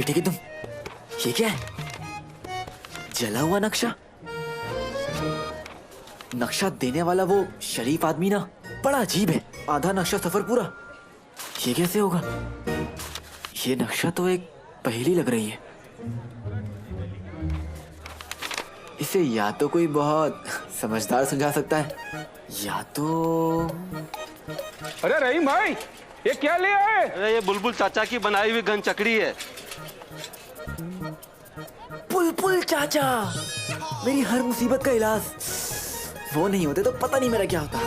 बेटे की तुम, ये क्या है? जला हुआ नक्शा? नक्शा देने वाला वो शरीफ आदमी ना बड़ा अजीब है। आधा नक्शा सफर पूरा, ये कैसे होगा? ये नक्शा तो एक पहेली लग रही है। इसे या तो कोई बहुत समझदार समझा सकता है, या तो अरे रहीम भाई, ये क्या ले आए? अरे ये बुलबुल चाचा की बनाई हुई गन चकड़ी है। बुलबुल चाचा, मेरी हर मुसीबत का इलाज। वो नहीं होते तो पता नहीं मेरा क्या होता।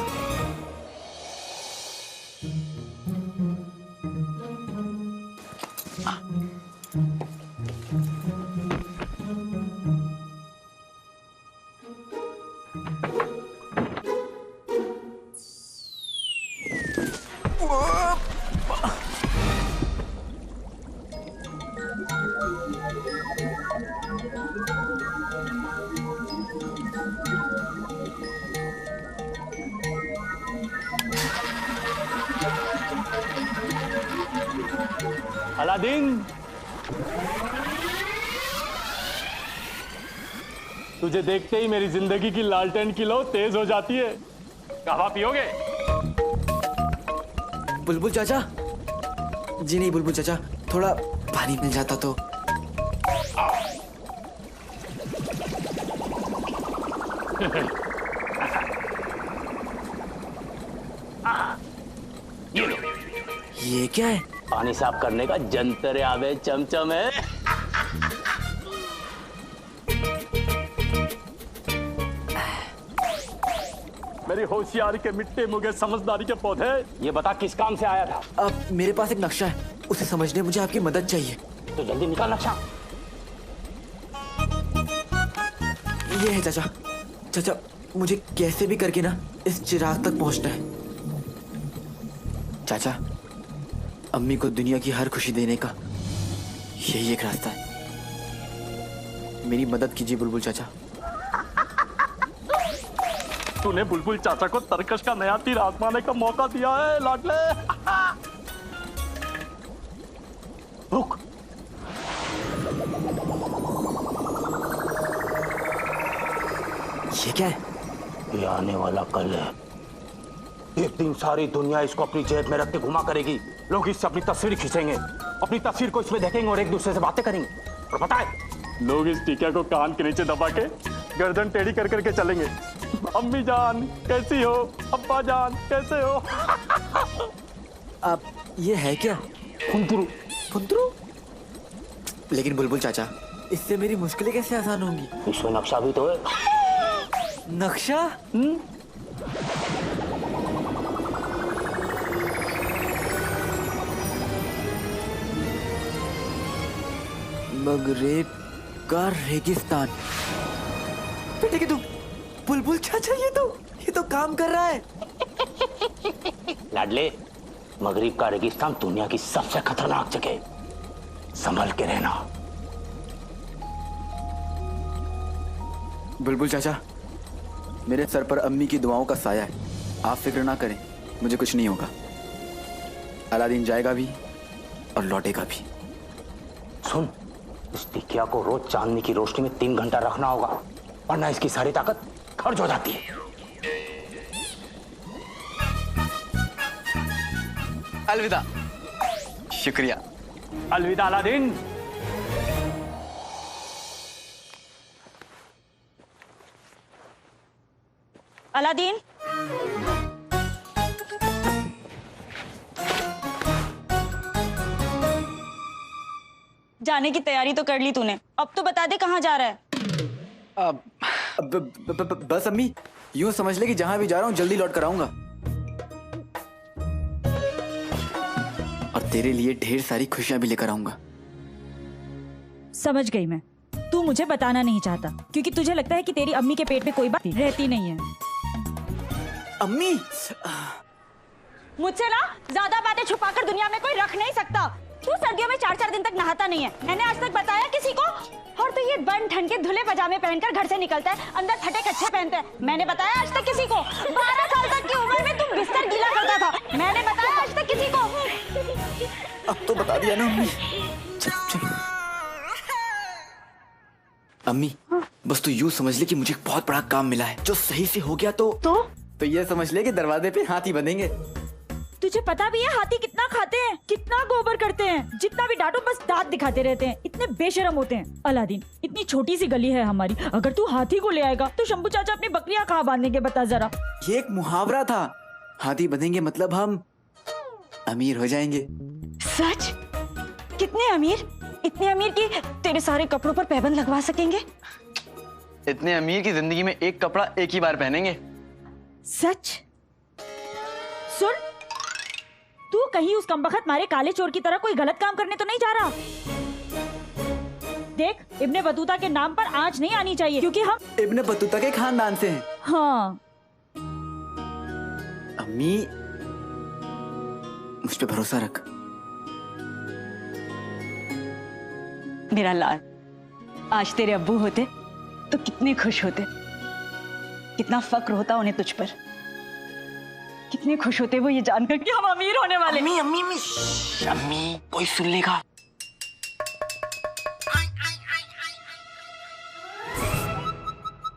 अलादीन, तुझे देखते ही मेरी जिंदगी की लालटेन की लौ तेज हो जाती है। कहवा पियोगे? बुलबुल चाचा जी नहीं, बुलबुल चाचा थोड़ा पानी मिल जाता तो। ये क्या है? पानी साफ करने का जंतर आवे चमचम है। मेरी होशियारी के मिट्टे मुगे समझदारी के पौधे, ये बता किस काम से आया था? अब मेरे पास एक नक्शा है, उसे समझने मुझे आपकी मदद चाहिए। तो जल्दी निकाल नक्शा। ये है चाचा। चाचा मुझे कैसे भी करके ना इस चिराग तक पहुंचना है। चाचा, अम्मी को दुनिया की हर खुशी देने का यही एक रास्ता है। मेरी मदद कीजिए बुलबुल चाचा। तूने बुलबुल चाचा को तरकश का नया तीर आजमाने का मौका दिया है लाडले। रुक। ये क्या है? ये आने वाला कल है। एक दिन सारी दुनिया इसको अपनी जेब में रख के घुमा करेगी। लोग इससे अपनी तस्वीर खींचेंगे, अपनी तस्वीर को इसमें देखेंगे और एक दूसरे से बातें करेंगे। और पता है, लोग इस टीका को कान के नीचे दबा के गर्दन टेढ़ी कर करके चलेंगे। अम्मी जान कैसी हो, अब्बा जान कैसे हो। अब ये है क्या? फुंतरू। फुंतरू? लेकिन बुलबुल चाचा, इससे मेरी मुश्किलें कैसे आसान होंगी? इसमें नक्शा भी तो है। नक्शा? मगरेब का रेगिस्तान। बेटे की तुम, बुलबुल चाचा ये तो काम कर रहा है। लाडले, मगरिब का रेगिस्तान दुनिया की सबसे खतरनाक जगह, संभल के रहना। बुलबुल चाचा, मेरे सर पर अम्मी की दुआओं का साया है। आप फिक्र ना करें, मुझे कुछ नहीं होगा। अलादीन जाएगा भी और लौटेगा भी। सुन, इस टिकिया को रोज चांदनी की रोशनी में 3 घंटा रखना होगा, वरना इसकी सारी ताकत खर्च हो जाती है। अलविदा। शुक्रिया। अलविदा अलादीन। अलादीन, जाने की तैयारी तो कर ली तूने, अब तो बता दे कहाँ जा रहा है। बस अम्मी, यूं समझ ले कि जहां भी जा रहा हूं जल्दी लौट कर आऊंगा, और तेरे लिए ढेर सारी खुशियां भी लेकर आऊंगा। समझ गई मैं, तू मुझे बताना नहीं चाहता क्योंकि तुझे लगता है कि तेरी अम्मी के पेट में कोई बात रहती नहीं है। अम्मी, मुझसे ना ज्यादा बातें छुपाकर दुनिया में कोई रख नहीं सकता। तू सर्दियों में 4-4 दिन तक नहाता नहीं है, मैंने आज तक बताया किसी को? और तू ये बन ठन के धुले पजामे पहनकर घर से निकलता है, अंदर फटे कच्छे पहनते हैं, मैंने बताया आज तक किसी को? 12 साल तक की उम्र में तुम बिस्तर गीला करता था, मैंने बताया आज तक किसी को? अब तो बता दिया ना अम्मी। चल चल। अम्मी बस तू यूं समझ ले कि मुझे एक बहुत बड़ा काम मिला है जो सही से हो गया तो ये समझ ले कि दरवाजे पे हाथी बनेंगे। तुझे पता भी है हाथी कितना खाते हैं, कितना गोबर करते हैं, जितना भी डांटो बस दांत दिखाते रहते हैं, इतने बेशरम होते हैं। अलादीन, इतनी छोटी सी गली है हमारी, अगर तू हाथी को ले आएगा तो शंभू चाचा अपनी बकरियां कहाँ बांधेंगे बता जरा। ये एक मुहावरा था, हाथी बनेंगे मतलब हम अमीर हो जाएंगे। सच? कितने अमीर? इतने अमीर कि तेरे सारे कपड़ों पर पैबंद लगवा सकेंगे। इतने अमीर की जिंदगी में एक कपड़ा एक ही बार पहनेंगे। सच? सुन, तू कहीं उस कमबख्त मारे काले चोर की तरह कोई गलत काम करने तो नहीं जा रहा। देख, इब्ने बतूता के नाम पर आंच नहीं आनी चाहिए क्योंकि हम इब्ने बतूता के खानदान से हैं। हाँ। अम्मी मुझ पे भरोसा रख। मेरा लाल, आज तेरे अब्बू होते तो कितने खुश होते, कितना फक्र होता उन्हें तुझ पर, कितने खुश होते वो ये जानकर कि हम अमीर होने वाले। अम्मी अम्मी अम्मी अम्मी कोई सुन लेगा।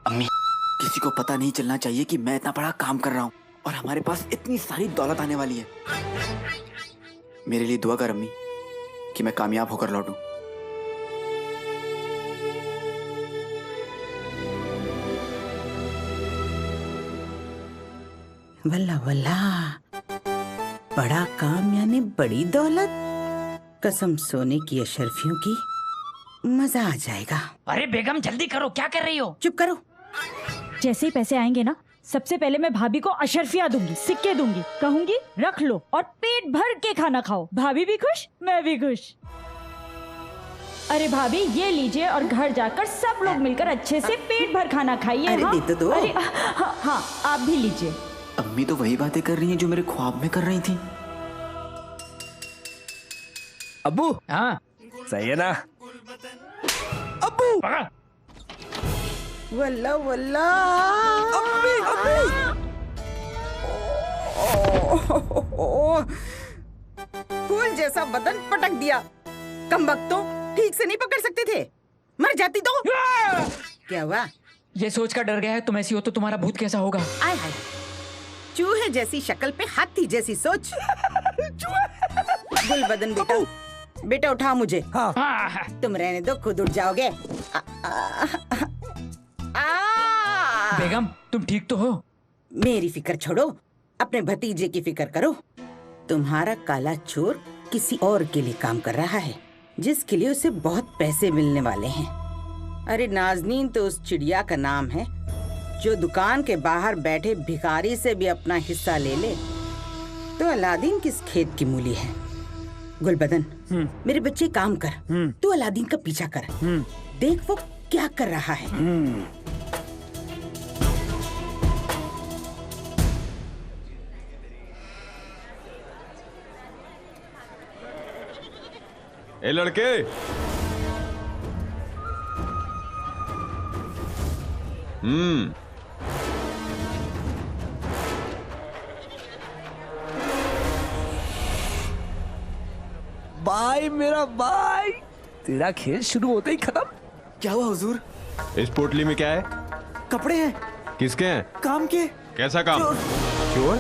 अम्मी किसी को पता नहीं चलना चाहिए कि मैं इतना बड़ा काम कर रहा हूँ और हमारे पास इतनी सारी दौलत आने वाली है। मेरे लिए दुआ कर अम्मी कि मैं कामयाब होकर लौटूं। वल्ला वल्ला, बड़ा काम यानी बड़ी दौलत। कसम सोने की अशरफियों की, मजा आ जाएगा। अरे बेगम जल्दी करो, क्या कर रही हो? चुप करो। जैसे ही पैसे आएंगे ना, सबसे पहले मैं भाभी को अशरफिया दूंगी, सिक्के दूंगी, कहूंगी रख लो और पेट भर के खाना खाओ। भाभी भी खुश, मैं भी खुश। अरे भाभी ये लीजिए और घर जाकर सब लोग मिलकर अच्छे से पेट भर खाना खाइए। अरे हाँ? दे तो दो। अरे हाँ, आप भी लीजिए। अम्मी तो वही बातें कर रही हैं जो मेरे ख्वाब में कर रही थी। अब्बू हाँ सही है ना? अब्बू वल्ला वल्ला, अम्मी अम्मी फूल जैसा बदन पटक दिया। कमबख्तों, ठीक से नहीं पकड़ सकते थे, मर जाती तो। क्या हुआ? ये सोच कर डर गया है, तुम ऐसी हो तो तुम्हारा भूत कैसा होगा? आय हाय, चूहे जैसी शक्ल पे हाथी जैसी सोच। गुलबदन बेटा, बेटा उठा मुझे। हाँ। तुम रहने दो, खुद उठ जाओगे। बेगम तुम ठीक तो हो? मेरी फिक्र छोड़ो, अपने भतीजे की फिक्र करो। तुम्हारा काला चोर किसी और के लिए काम कर रहा है, जिसके लिए उसे बहुत पैसे मिलने वाले हैं। अरे नाज़नीन तो उस चिड़िया का नाम है जो दुकान के बाहर बैठे भिखारी से भी अपना हिस्सा ले ले। तो अलादीन किस खेत की मूली है? गुलबदन, मेरे बच्चे काम कर, तू अलादीन का पीछा कर, देख वो क्या कर रहा है। ए लड़के, भाई मेरा भाई, तेरा खेल शुरू होते ही खत्म। क्या हुआ हुजूर? इस पोटली में क्या है? कपड़े हैं। किसके हैं? काम के। कैसा काम? चोर। चोर?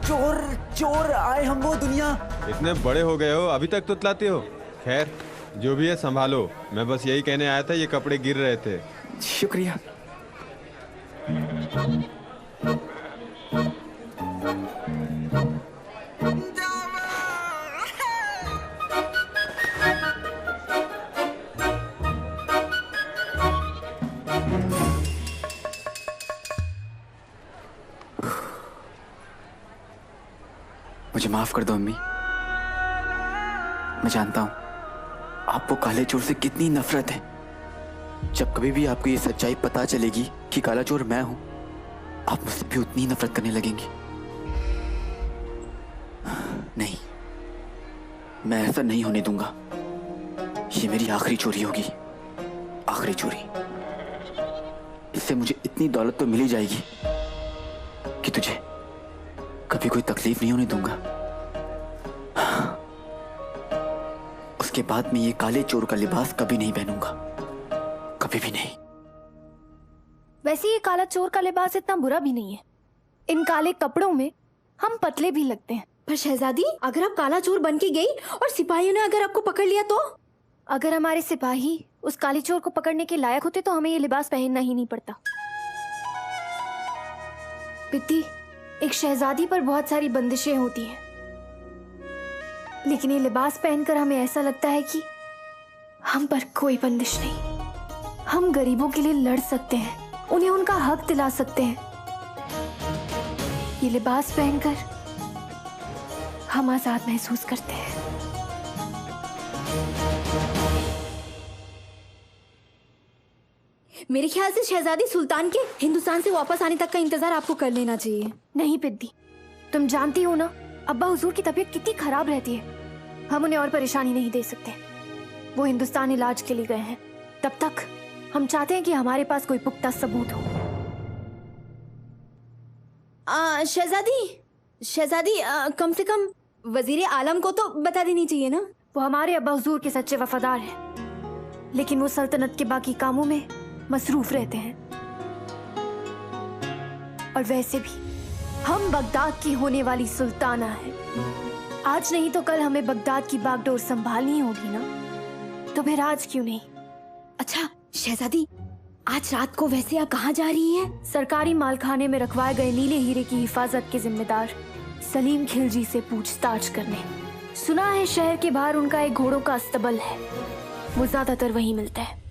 चोर चोर आए हम वो दुनिया। इतने बड़े हो गए हो, अभी तक तुतलाते हो। खैर जो भी है संभालो, मैं बस यही कहने आया था, ये कपड़े गिर रहे थे। शुक्रिया। मुझे माफ कर दो अम्मी। मैं जानता हूं आपको काले चोर से कितनी नफरत है। जब कभी भी आपको ये सच्चाई पता चलेगी कि काला चोर मैं हूं, आप मुझसे भी उतनी नफरत करने लगेंगी। नहीं, मैं ऐसा नहीं होने दूंगा। ये मेरी आखिरी चोरी होगी, आखिरी चोरी। इससे मुझे इतनी दौलत तो मिल ही जाएगी कि तुझे कभी कोई तकलीफ नहीं होने दूंगा। उसके बाद मैं ये काले चोर का लिबास कभी नहीं पहनूंगा, कभी भी नहीं। वैसे ये काला चोर का लिबास इतना बुरा भी नहीं है। इन काले कपड़ों में हम पतले भी लगते हैं। पर शहजादी, अगर आप काला चोर बन के गई और सिपाहियों ने अगर आपको पकड़ लिया तो? अगर हमारे सिपाही उस काले चोर को पकड़ने के लायक होते तो हमें ये लिबास पहनना ही नहीं पड़ता। पित्ती, एक शहजादी पर बहुत सारी बंदिशें होती हैं, लेकिन ये लिबास पहनकर हमें ऐसा लगता है कि हम पर कोई बंदिश नहीं। हम गरीबों के लिए लड़ सकते हैं, उन्हें उनका हक दिला सकते हैं। ये लिबास पहनकर हम आजाद महसूस करते हैं। मेरे ख्याल से शहजादी सुल्तान के हिंदुस्तान से वापस आने तक का इंतजार आपको कर लेना चाहिए। नहीं पिद्दी, तुम जानती हो ना अब्बा हुजूर की तबीयत कितनी खराब रहती है। हम उन्हें और परेशानी नहीं दे सकते। वो हिंदुस्तान इलाज के लिए गए हैं। तब तक हम चाहते हैं कि हमारे पास कोई पुख्ता सबूत हो। शहजादी, कम से कम वजीर आलम को तो बता देनी चाहिए ना। वो हमारे अब्बा हुजूर के सच्चे वफादार हैं, लेकिन वो सल्तनत के बाकी कामों में मसरूफ रहते हैं। और वैसे भी हम बगदाद की होने वाली सुल्ताना हैं। आज नहीं तो कल हमें बगदाद की बागडोर संभालनी होगी ना, तो फिर आज क्यों नहीं? अच्छा शहजादी, आज रात को वैसे आप कहाँ जा रही हैं? सरकारी मालखाने में रखवाए गए नीले हीरे की हिफाजत के जिम्मेदार सलीम खिलजी से पूछताछ करने। सुना है शहर के बाहर उनका एक घोड़ों का अस्तबल है, वो ज्यादातर वहीं मिलता है।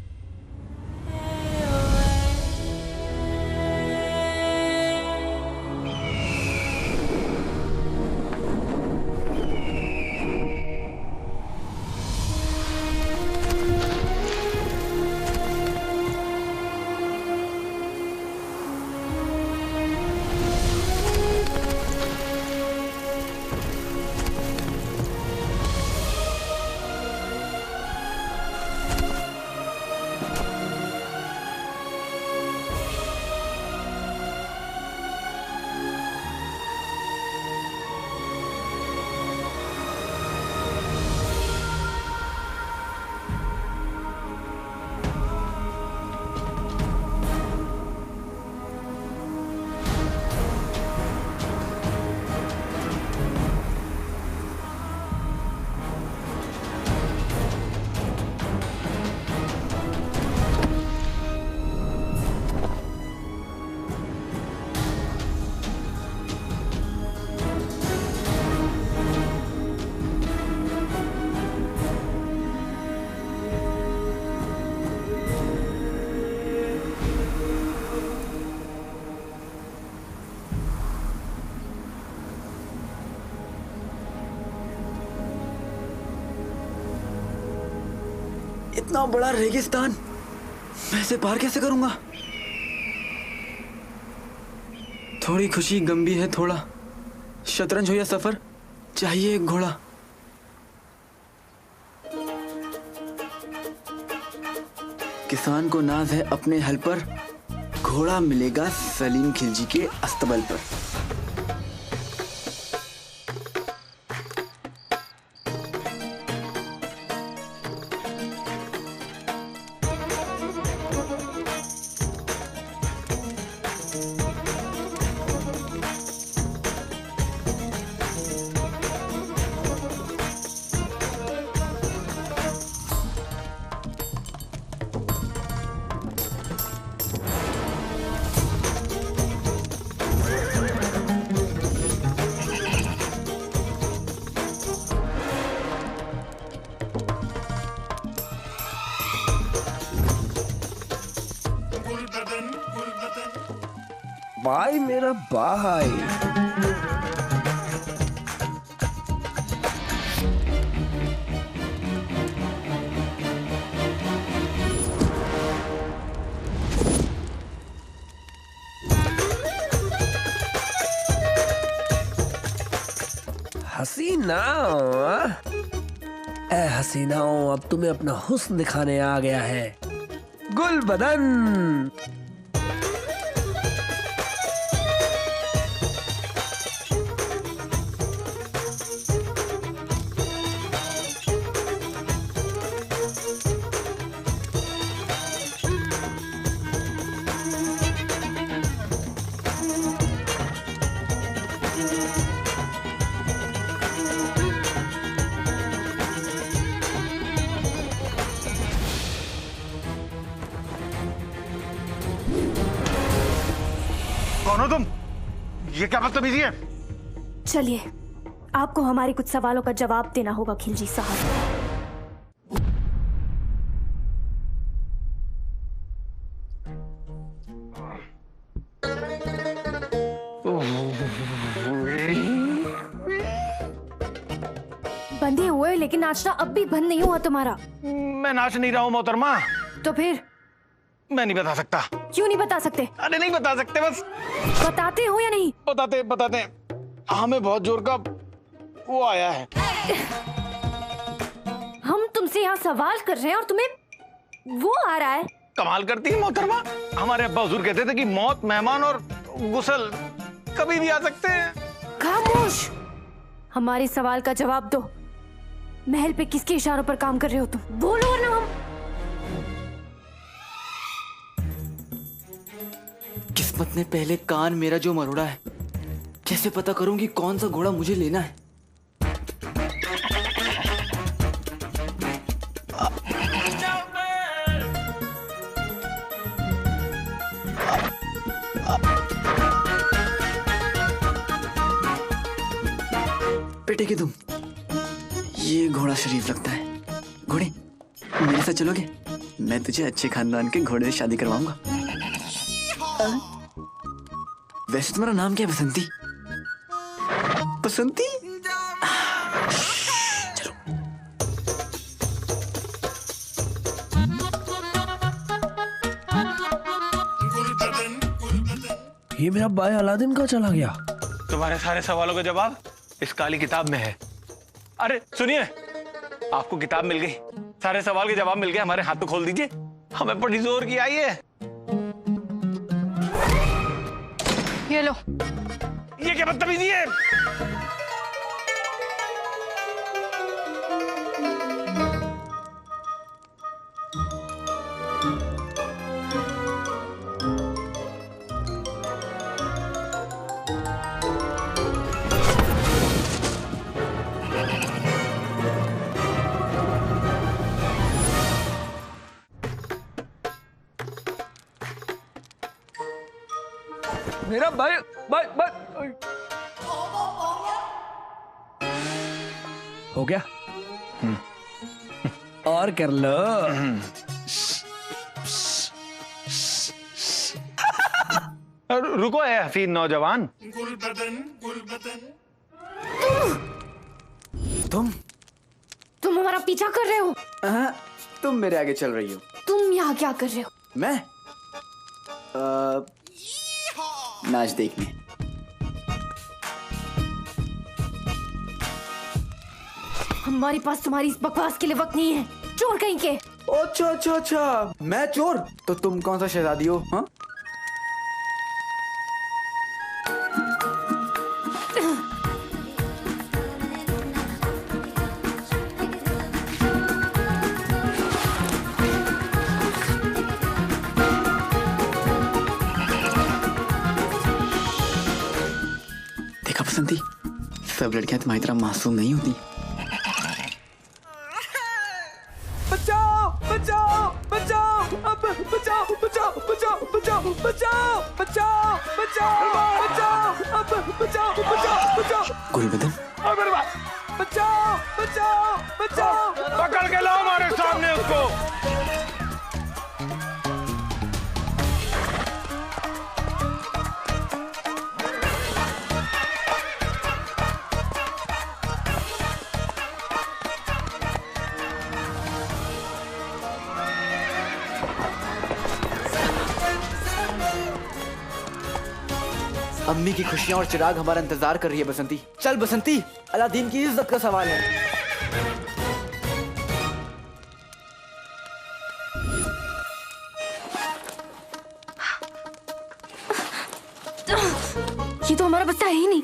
इतना बड़ा रेगिस्तान मैं इसे पार कैसे करूंगा? थोड़ी खुशी गम भी है, थोड़ा शतरंज हो या सफर, चाहिए एक घोड़ा। किसान को नाज है अपने हल पर, घोड़ा मिलेगा सलीम खिलजी के अस्तबल पर। भाई मेरा भाई, हसीना, ए हसीनाओं, अब तुम्हें अपना हुस्न दिखाने आ गया है। गुल बदन, ये क्या बदतमीजी है? चलिए, आपको हमारे कुछ सवालों का जवाब देना होगा खिलजी साहब। बंधे हुए लेकिन नाचना अब भी बंद नहीं हुआ तुम्हारा। मैं नाच नहीं रहा हूँ मोहतरमा। तो फिर? मैं नहीं बता सकता। क्यों नहीं बता सकते? अरे नहीं बता सकते, बस। बताते हो या नहीं? बताते। हमें बहुत जोर का वो आया है। हम तुमसे यहाँ सवाल कर रहे हैं और तुम्हें वो आ रहा है। कमाल करती है मोहतरमा। हमारे अब्बा हुजूर कहते थे कि मौत, मेहमान और गुसल कभी भी आ सकते हैं। खामोश! हमारे सवाल का जवाब दो। महल पे किसके इशारों पर काम कर रहे हो तुम? बोलो ना। हम किस्मत ने पहले कान मेरा जो मरोड़ा है, कैसे पता करूंगी कौन सा घोड़ा मुझे लेना है? बेटे की तुम, ये घोड़ा शरीफ लगता है। घोड़े, मेरे साथ चलोगे? मैं तुझे अच्छे खानदान के घोड़े से शादी करवाऊंगा। वैसे तुम्हारा नाम क्या है? बसंती? बसंती? चलो। ये मेरा भाई अलादीन कहाँ चला गया? तुम्हारे सारे सवालों का जवाब इस काली किताब में है। अरे सुनिए, आपको किताब मिल गई, सारे सवाल के जवाब मिल गए। हमारे हाथ तो खोल दीजिए, हमें बड़ी जोर की आई है। ये लो। ये क्या बदतमीजी है? मेरा भाई हो गया? और कर लो। रुको है हफीज नौजवान। तुम हमारा पीछा कर रहे हो? तुम मेरे आगे चल रही हो। तुम यहाँ क्या कर रहे हो? मैं नाच देखने। हमारे पास तुम्हारी इस बकवास के लिए वक्त नहीं है, चोर कहीं के। अच्छा, मैं चोर? तो तुम कौन सा शहजादी हो? हाँ? देखा बसंती, सब लड़कियां तुम्हारी तरह मासूम नहीं होती। बचाओ बचाओ बचाओ, अब बचाओ बचाओ बचाओ बचाओ बचाओ बचाओ बचाओ बचाओ, अब बचाओ बचाओ बचाओ। गुलबदन, बचाओ बचाओ बचाओ, पकड़ के लाओ हमारे सामने उसको। अम्मी की खुशियां और चिराग हमारा इंतजार कर रही है बसंती। चल बसंती, अलादीन की इज्जत का सवाल है। ये तो हमारा बच्चा है ही नहीं।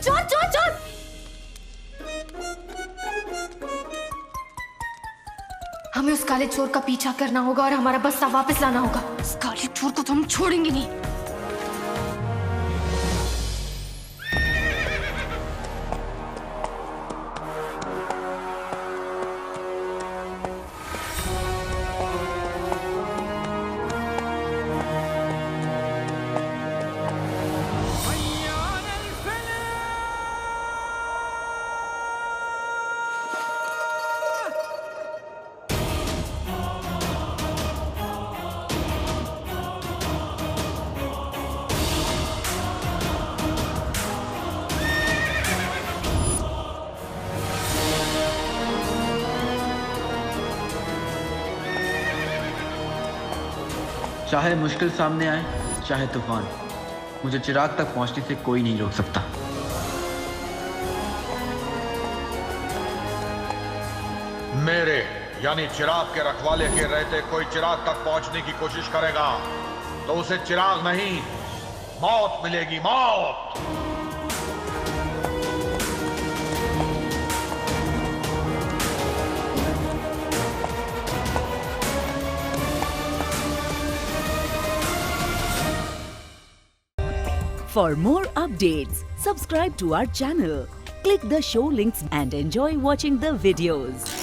चोर चोर चोर! हमें उस काले चोर का पीछा करना होगा और हमारा बस्ता वापस लाना होगा। उस काले चोर को तो हम छोड़ेंगे नहीं। चाहे मुश्किल सामने आए, चाहे तूफान, मुझे चिराग तक पहुंचने से कोई नहीं रोक सकता। मेरे यानी चिराग के रखवाले के रहते कोई चिराग तक पहुंचने की कोशिश करेगा तो उसे चिराग नहीं, मौत मिलेगी, मौत। For more updates, subscribe to our channel, click the show links and enjoy watching the videos.